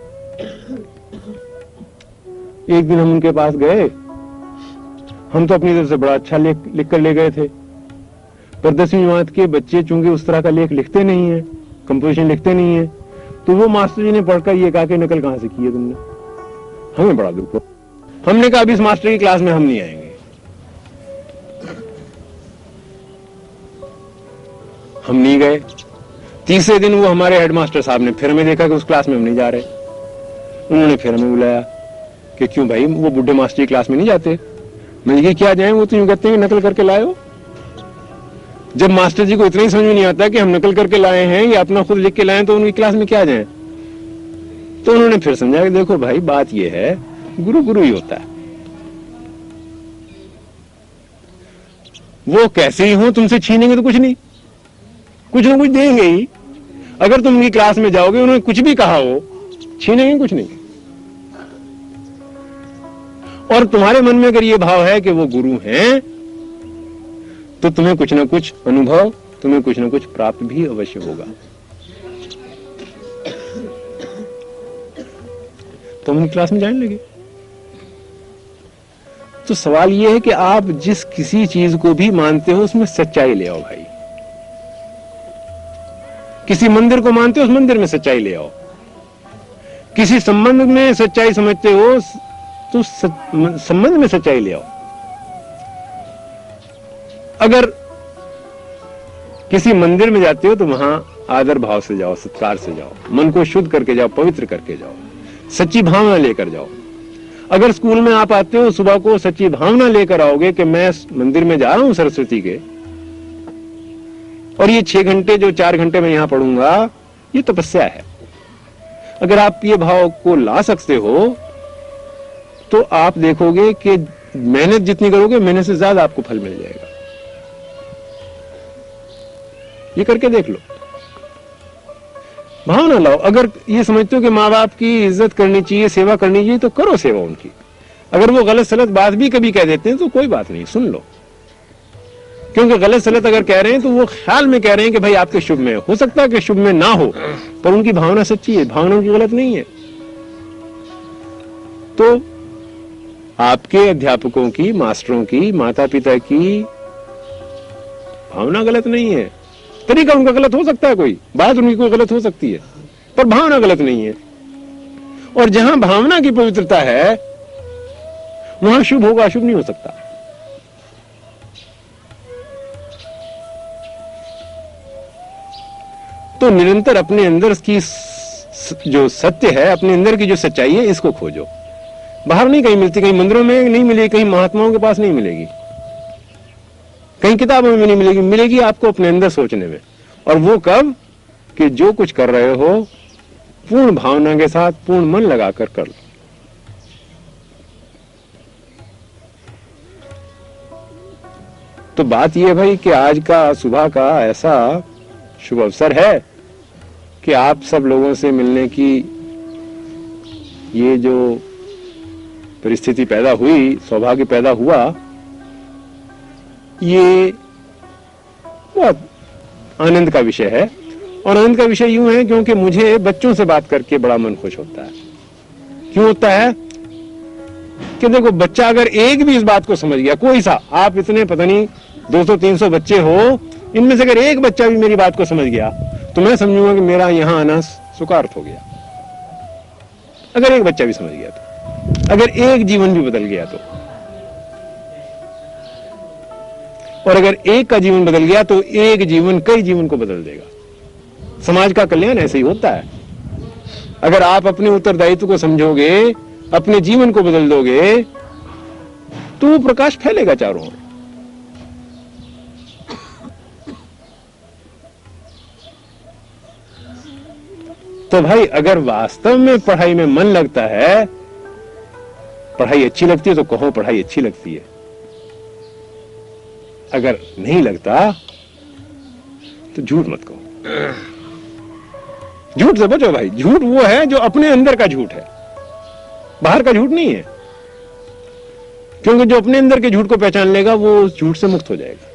एक दिन हम उनके पास गए, हम तो अपनी तरफ से बड़ा अच्छा लिख कर ले गए थे, पर 10वीं जमात के बच्चे चूंकि उस तरह का लेख लिखते नहीं है, कंपोजिशन लिखते नहीं है, तो वो मास्टर जी ने पढ़कर ये कहा कि नकल कहां से की है तुमने। हमें बड़ा दुख हुआ। हमने कहा अभी इस मास्टर की क्लास में हम नहीं आएंगे। हम नहीं गए। तीसरे दिन वो हमारे हेडमास्टर साहब ने फिर हमें देखा कि उस क्लास में हम नहीं जा रहे। उन्होंने फिर हमें बुलाया कि क्यों भाई, वो बुढ़े मास्टर की क्लास में नहीं जाते। मैंने कहा क्या जाए, वो तो यूं कहते हैं कि नकल करके लाए हो। जब मास्टर जी को इतना ही समझ में नहीं आता कि हम नकल करके लाए हैं या अपना खुद लिख के लाए, तो उनकी क्लास में क्या जाए। तो उन्होंने फिर समझा कि देखो भाई, बात यह है, गुरु गुरु ही होता है, वो कैसे ही हो, तुमसे छीनेंगे तो कुछ नहीं, कुछ ना कुछ देंगे ही। अगर तुम उनकी क्लास में जाओगे, उन्होंने कुछ भी कहा हो, छीनेंगे कुछ नहीं। और तुम्हारे मन में अगर ये भाव है कि वो गुरु हैं, तो तुम्हें कुछ ना कुछ अनुभव, तुम्हें कुछ ना कुछ प्राप्त भी अवश्य होगा। तो हम उनकी क्लास में जाने लगे। तो सवाल यह है कि आप जिस किसी चीज को भी मानते हो, उसमें सच्चाई ले आओ भाई। किसी मंदिर को मानते हो, उस मंदिर में सच्चाई ले आओ। किसी संबंध में सच्चाई समझते हो, तो संबंध में सच्चाई ले आओ। अगर किसी मंदिर में जाते हो तो वहां आदर भाव से जाओ, सत्कार से जाओ, मन को शुद्ध करके जाओ, पवित्र करके जाओ, सच्ची भावना लेकर जाओ। अगर स्कूल में आप आते हो, सुबह को सच्ची भावना लेकर आओगे कि मैं मंदिर में जा रहा हूं सरस्वती के, और ये 6 घंटे जो 4 घंटे मैं यहां पढ़ूंगा, ये तपस्या है। अगर आप ये भाव को ला सकते हो, तो आप देखोगे कि मेहनत जितनी करोगे, मेहनत से ज्यादा आपको फल मिल जाएगा। ये करके देख लो, भावना लाओ। अगर ये समझते हो कि माँ बाप की इज्जत करनी चाहिए, सेवा करनी चाहिए, तो करो सेवा उनकी। अगर वो गलत सलत बात भी कभी कह देते हैं तो कोई बात नहीं, सुन लो। क्योंकि गलत सलत अगर कह रहे हैं तो वो ख्याल में कह रहे हैं कि भाई आपके शुभ में, हो सकता है कि शुभ में ना हो, पर उनकी भावना सच्ची है, भावना उनकी गलत नहीं है। तो आपके अध्यापकों की, मास्टरों की, माता पिता की भावना गलत नहीं है। तरीका उनका गलत हो सकता है, कोई बात उनकी कोई गलत हो सकती है, पर भावना गलत नहीं है। और जहां भावना की पवित्रता है, वहां शुभ होगा, अशुभ नहीं हो सकता। तो निरंतर अपने अंदर की जो सत्य है, अपने अंदर की जो सच्चाई है, इसको खोजो। बाहर नहीं कहीं मिलती, कहीं मंदिरों में नहीं मिलेगी, कहीं महात्माओं के पास नहीं मिलेगी, कहीं किताबों में नहीं मिलेगी, मिलेगी आपको अपने अंदर सोचने में। और वो कब कि जो कुछ कर रहे हो पूर्ण भावना के साथ, पूर्ण मन लगाकर कर लो। तो बात यह भाई कि आज का सुबह का ऐसा शुभ अवसर है कि आप सब लोगों से मिलने की ये जो परिस्थिति पैदा हुई, सौभाग्य पैदा हुआ, ये बहुत आनंद का विषय है। और आनंद का विषय यूं है क्योंकि मुझे बच्चों से बात करके बड़ा मन खुश होता है। क्यों होता है कि देखो, बच्चा अगर एक भी इस बात को समझ गया, कोई सा, आप इतने पता नहीं 200-300 बच्चे हो, इनमें से अगर एक बच्चा भी मेरी बात को समझ गया, तो मैं समझूंगा कि मेरा यहां आना सुकार्थ हो गया। अगर एक बच्चा भी समझ गया तो, अगर एक जीवन भी बदल गया तो, और अगर एक का जीवन बदल गया तो एक जीवन कई जीवन को बदल देगा। समाज का कल्याण ऐसे ही होता है। अगर आप अपने उत्तरदायित्व को समझोगे, अपने जीवन को बदल दोगे, तो वो प्रकाश फैलेगा चारों ओर। तो भाई अगर वास्तव में पढ़ाई में मन लगता है, पढ़ाई अच्छी लगती है तो कहो पढ़ाई अच्छी लगती है। अगर नहीं लगता तो झूठ मत कहो। झूठ से बचो भाई। झूठ वो है जो अपने अंदर का झूठ है, बाहर का झूठ नहीं है। क्योंकि जो अपने अंदर के झूठ को पहचान लेगा वो उस झूठ से मुक्त हो जाएगा।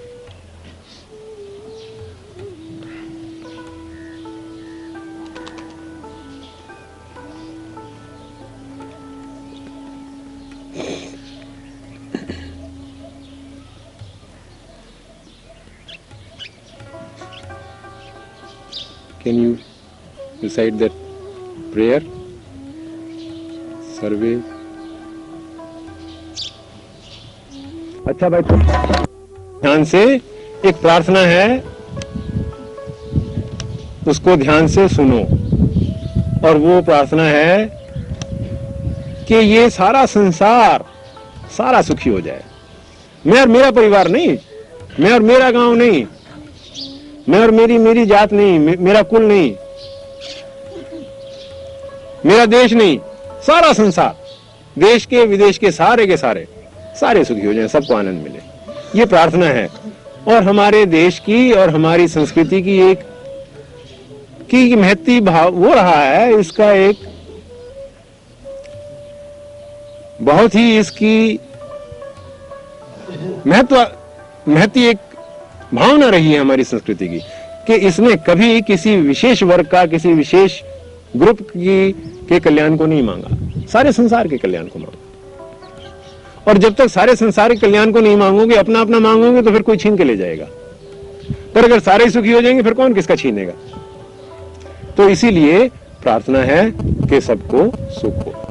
Can you recite that prayer? सर्वे। अच्छा भाई, तो ध्यान से एक प्रार्थना है, उसको ध्यान से सुनो। और वो प्रार्थना है कि ये सारा संसार सारा सुखी हो जाए। मैं और मेरा परिवार नहीं, मैं और मेरा गांव नहीं, मैं और मेरी जात नहीं, मेरा कुल नहीं, मेरा देश नहीं, सारा संसार, देश के विदेश के सारे सुखी हो जाएं, सबको आनंद मिले। ये प्रार्थना है। और हमारे देश की और हमारी संस्कृति की एक की महती भाव वो रहा है, इसका एक बहुत ही इसकी महती एक भावना रही है हमारी संस्कृति की, कि इसने कभी किसी विशेष वर्ग का, किसी विशेष ग्रुप के कल्याण को नहीं मांगा, सारे संसार के कल्याण को मांगा। और जब तक सारे संसार के कल्याण को नहीं मांगोगे, अपना अपना मांगोगे, तो फिर कोई छीन के ले जाएगा। पर अगर सारे सुखी हो जाएंगे, फिर कौन किसका छीनेगा? तो इसीलिए प्रार्थना है कि सबको सुख हो।